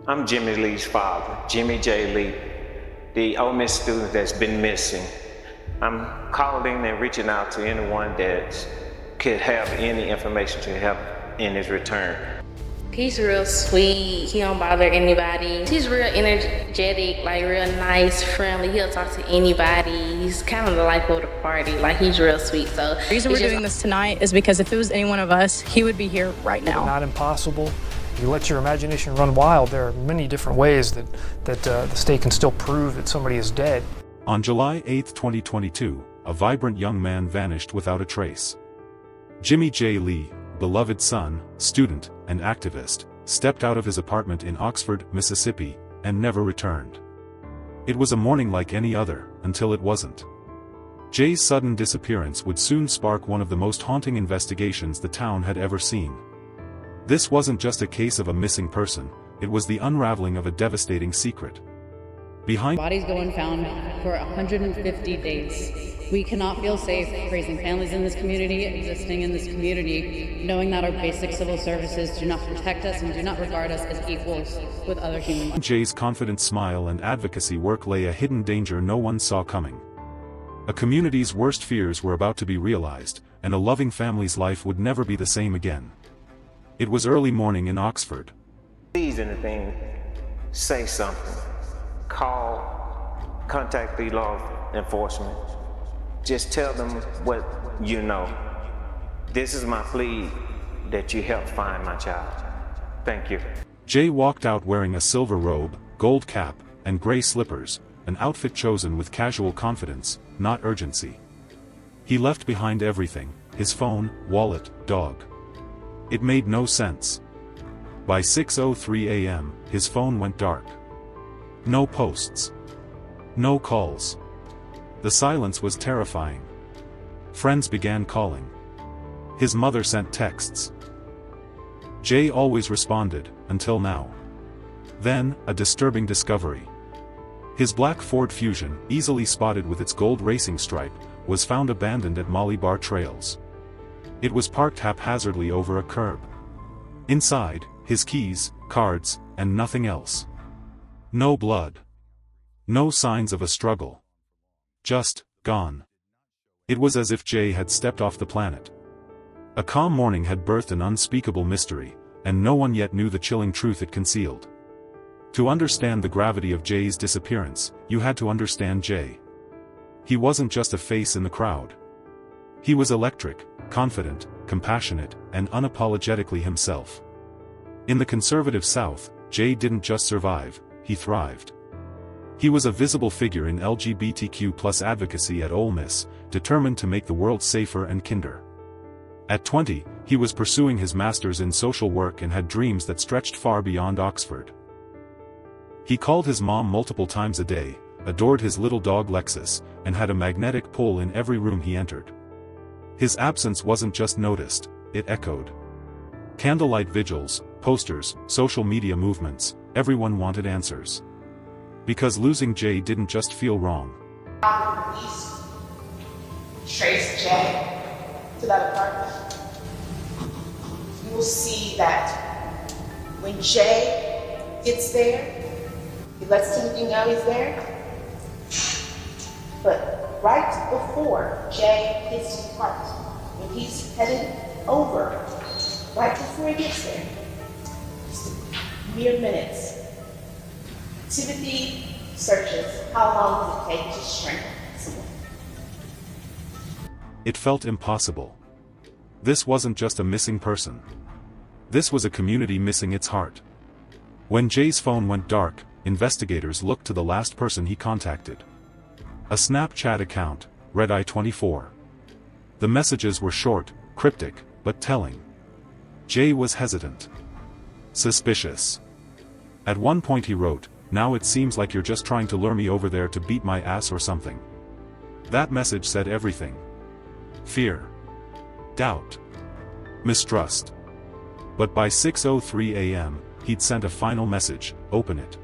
I'm Jimmy Lee's father, Jimmie J. Lee, the Ole Miss student that's been missing. I'm calling and reaching out to anyone that could have any information to help in his return. He's real sweet. He don't bother anybody. He's real energetic, like real nice, friendly. He'll talk to anybody. He's kind of the life of the party. Like, he's real sweet. So the reason we're doing this tonight is because if it was any one of us, he would be here right now. Not impossible. You let your imagination run wild. There are many different ways that the state can still prove that somebody is dead. On July 8, 2022, a vibrant young man vanished without a trace. Jimmie J. Lee, beloved son, student, and activist, stepped out of his apartment in Oxford, Mississippi, and never returned. It was a morning like any other, until it wasn't. Jay's sudden disappearance would soon spark one of the most haunting investigations the town had ever seen. This wasn't just a case of a missing person, it was the unraveling of a devastating secret. Bodies go unfound for 150 days. We cannot feel safe raising families in this community, existing in this community, knowing that our basic civil services do not protect us and do not regard us as equals with other humans. Jay's confident smile and advocacy work lay a hidden danger no one saw coming. A community's worst fears were about to be realized, and a loving family's life would never be the same again. It was early morning in Oxford. Please, anything, say something. Call, contact the law enforcement. Just tell them what you know. This is my plea that you help find my child. Thank you. Jay walked out wearing a silver robe, gold cap, and gray slippers, an outfit chosen with casual confidence, not urgency. He left behind everything, his phone, wallet, dog. It made no sense. By 6:03 a.m., his phone went dark. No posts. No calls. The silence was terrifying. Friends began calling. His mother sent texts. Jay always responded, until now. Then, a disturbing discovery. His black Ford Fusion, easily spotted with its gold racing stripe, was found abandoned at Molly Bar Trails. It was parked haphazardly over a curb. Inside, his keys, cards, and nothing else. No blood. No signs of a struggle. Just, gone. It was as if Jay had stepped off the planet. A calm morning had birthed an unspeakable mystery, and no one yet knew the chilling truth it concealed. To understand the gravity of Jay's disappearance, you had to understand Jay. He wasn't just a face in the crowd. He was electric, confident, compassionate, and unapologetically himself. In the conservative South, Jay didn't just survive, he thrived. He was a visible figure in LGBTQ+ advocacy at Ole Miss, determined to make the world safer and kinder. At 20, he was pursuing his master's in social work and had dreams that stretched far beyond Oxford. He called his mom multiple times a day, adored his little dog Lexus, and had a magnetic pull in every room he entered. His absence wasn't just noticed, it echoed. Candlelight vigils, posters, social media movements, everyone wanted answers. Because losing Jay didn't just feel wrong. Police trace Jay to that apartment. You will see that when Jay gets there, he lets Timothy know he's there. But right before Jay gets to the apartment, when he's headed over, right before he gets there, just mere minutes, Timothy searches how long does it take to strangle someone. It felt impossible. This wasn't just a missing person. This was a community missing its heart. When Jay's phone went dark, investigators looked to the last person he contacted. A Snapchat account, Red Eye 24. The messages were short, cryptic, but telling. Jay was hesitant. Suspicious. At one point he wrote, "Now it seems like you're just trying to lure me over there to beat my ass or something." That message said everything. Fear. Doubt. Mistrust. But by 6:03 a.m., he'd sent a final message, "Open it."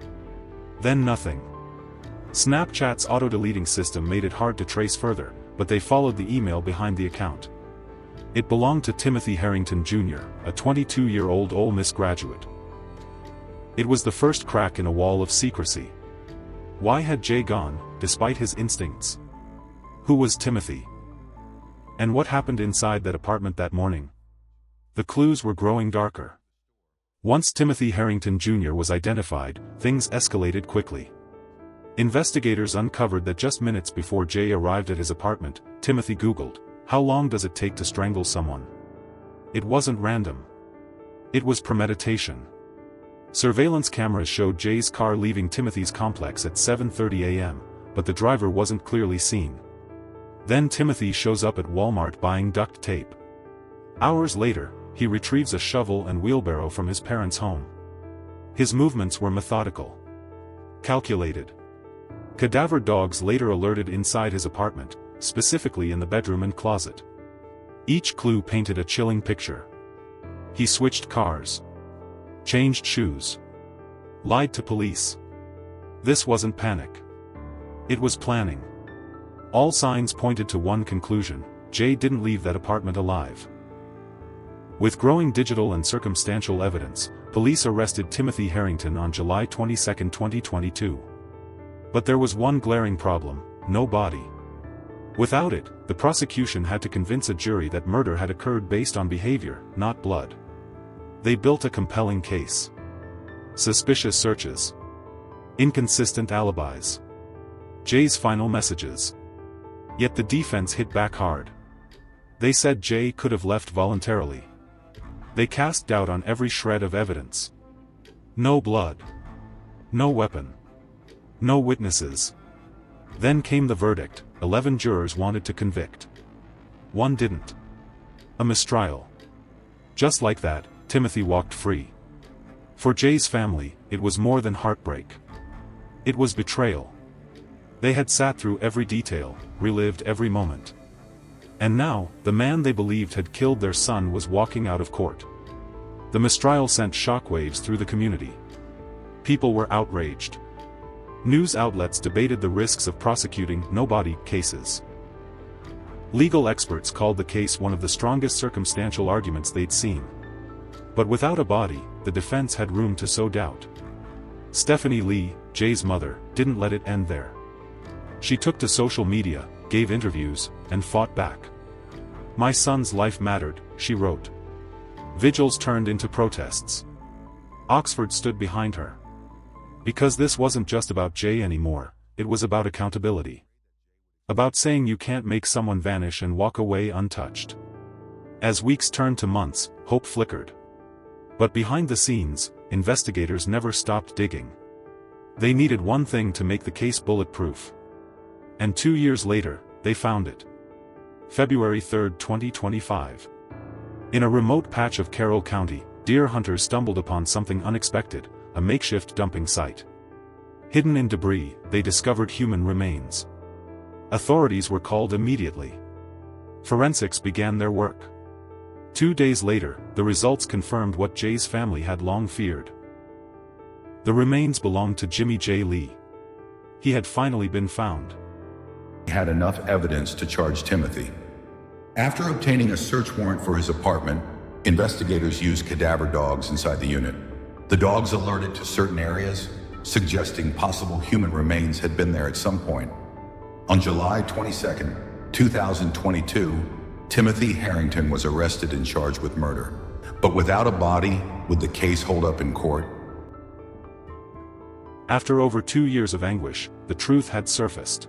Then nothing. Snapchat's auto-deleting system made it hard to trace further, but they followed the email behind the account. It belonged to Timothy Herrington Jr., a 22-year-old Ole Miss graduate. It was the first crack in a wall of secrecy. Why had Jay gone, despite his instincts? Who was Timothy? And what happened inside that apartment that morning? The clues were growing darker. Once Timothy Herrington Jr. was identified, things escalated quickly. Investigators uncovered that just minutes before Jay arrived at his apartment, Timothy Googled, "How long does it take to strangle someone?" It wasn't random. It was premeditation. Surveillance cameras showed Jay's car leaving Timothy's complex at 7:30 a.m., but the driver wasn't clearly seen. Then Timothy shows up at Walmart buying duct tape. Hours later, he retrieves a shovel and wheelbarrow from his parents' home. His movements were methodical. Calculated. Cadaver dogs later alerted inside his apartment, specifically in the bedroom and closet. Each clue painted a chilling picture. He switched cars. Changed shoes. Lied to police. This wasn't panic. It was planning. All signs pointed to one conclusion: Jay didn't leave that apartment alive. With growing digital and circumstantial evidence, police arrested Timothy Herrington on July 22, 2022. But there was one glaring problem: no body. Without it, the prosecution had to convince a jury that murder had occurred based on behavior, not blood. They built a compelling case. Suspicious searches. Inconsistent alibis. Jay's final messages. Yet the defense hit back hard. They said Jay could have left voluntarily. They cast doubt on every shred of evidence. No blood. No weapon. No witnesses. Then came the verdict. 11 jurors wanted to convict. One didn't. A mistrial. Just like that, Timothy walked free. For Jay's family, it was more than heartbreak. It was betrayal. They had sat through every detail, relived every moment. And now, the man they believed had killed their son was walking out of court. The mistrial sent shockwaves through the community. People were outraged. News outlets debated the risks of prosecuting no-body cases. Legal experts called the case one of the strongest circumstantial arguments they'd seen. But without a body, the defense had room to sow doubt. Stephanie Lee, Jay's mother, didn't let it end there. She took to social media, gave interviews, and fought back. "My son's life mattered," she wrote. Vigils turned into protests. Oxford stood behind her. Because this wasn't just about Jay anymore, it was about accountability. About saying you can't make someone vanish and walk away untouched. As weeks turned to months, hope flickered. But behind the scenes, investigators never stopped digging. They needed one thing to make the case bulletproof. And 2 years later, they found it. February 3, 2025. In a remote patch of Carroll County, deer hunters stumbled upon something unexpected: a makeshift dumping site. Hidden in debris, they discovered human remains. Authorities were called immediately. Forensics began their work. 2 days later, the results confirmed what Jay's family had long feared. The remains belonged to Jimmie J. Lee. He had finally been found. He had enough evidence to charge Timothy. After obtaining a search warrant for his apartment, investigators used cadaver dogs inside the unit. The dogs alerted to certain areas, suggesting possible human remains had been there at some point. On July 22, 2022, Timothy Herrington was arrested and charged with murder. But without a body, would the case hold up in court? After over 2 years of anguish, the truth had surfaced.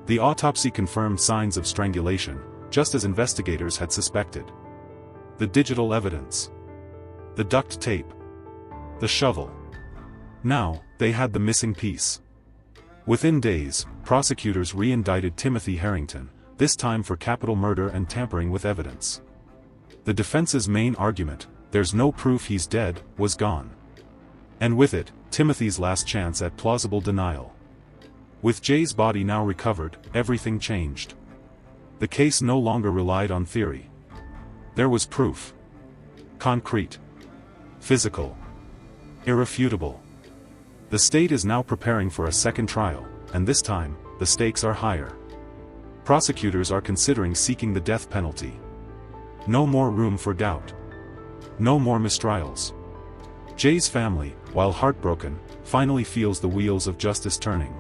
The autopsy confirmed signs of strangulation, just as investigators had suspected. The digital evidence. The duct tape. The shovel. Now, they had the missing piece. Within days, prosecutors re-indicted Timothy Herrington, this time for capital murder and tampering with evidence. The defense's main argument, "There's no proof he's dead," was gone. And with it, Timothy's last chance at plausible denial. With Jay's body now recovered, everything changed. The case no longer relied on theory. There was proof. Concrete. Physical. Irrefutable. The state is now preparing for a second trial, and this time, the stakes are higher. Prosecutors are considering seeking the death penalty. No more room for doubt. No more mistrials. Jay's family, while heartbroken, finally feels the wheels of justice turning.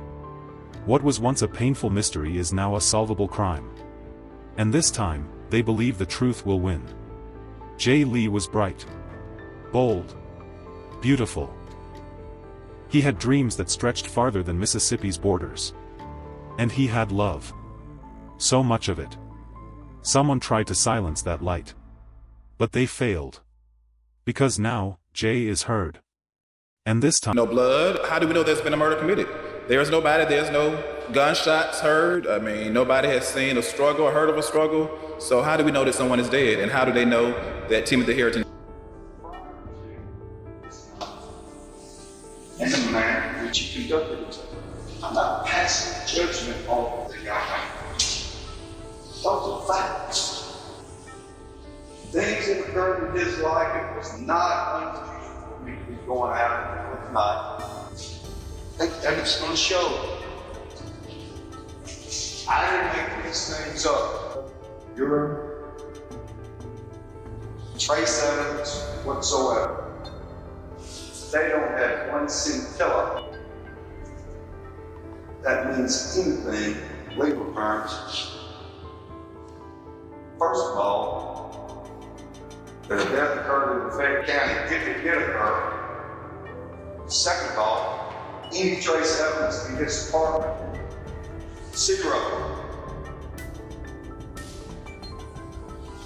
What was once a painful mystery is now a solvable crime. And this time, they believe the truth will win. Jay Lee was bright, bold, beautiful. He had dreams that stretched farther than Mississippi's borders. And he had love. So much of it. Someone tried to silence that light. But they failed. Because now, Jay is heard. And this time— No blood. How do we know there's been a murder committed? There's nobody, there's no gunshots heard. I mean, nobody has seen a struggle or heard of a struggle. So how do we know that someone is dead? And how do they know that Timothy Herrington— in the manner in which you conducted yourself. I'm not passing judgment on the guy. Those are facts. Things that occurred in his life, it was not unusual for me to be going out in the middle of the night. I think evidence going to show. I didn't make these things up. Your trace evidence whatsoever. They don't have one scintilla that means anything in legal terms. First of all, that a death occurred in Fayette County if it did occur. Second of all, any trace evidence in his apartment, 0.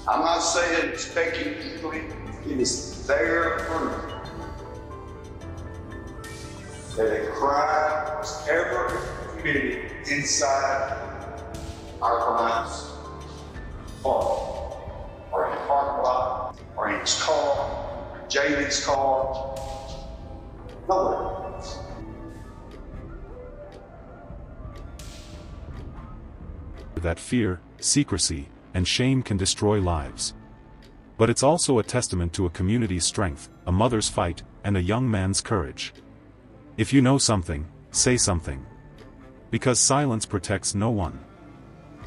I'm not saying speculatively, it is their proof that a crime was ever committed inside our client's apartment, or in the parking lot, or in his car, or JD's car, nowhere. That fear, secrecy, and shame can destroy lives. But it's also a testament to a community's strength, a mother's fight, and a young man's courage. If you know something, say something. Because silence protects no one.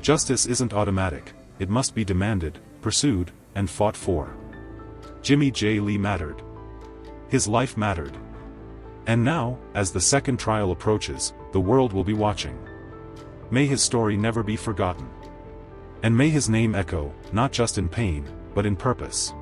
Justice isn't automatic, it must be demanded, pursued, and fought for. Jimmie J. Lee mattered. His life mattered. And now, as the second trial approaches, the world will be watching. May his story never be forgotten. And may his name echo, not just in pain, but in purpose.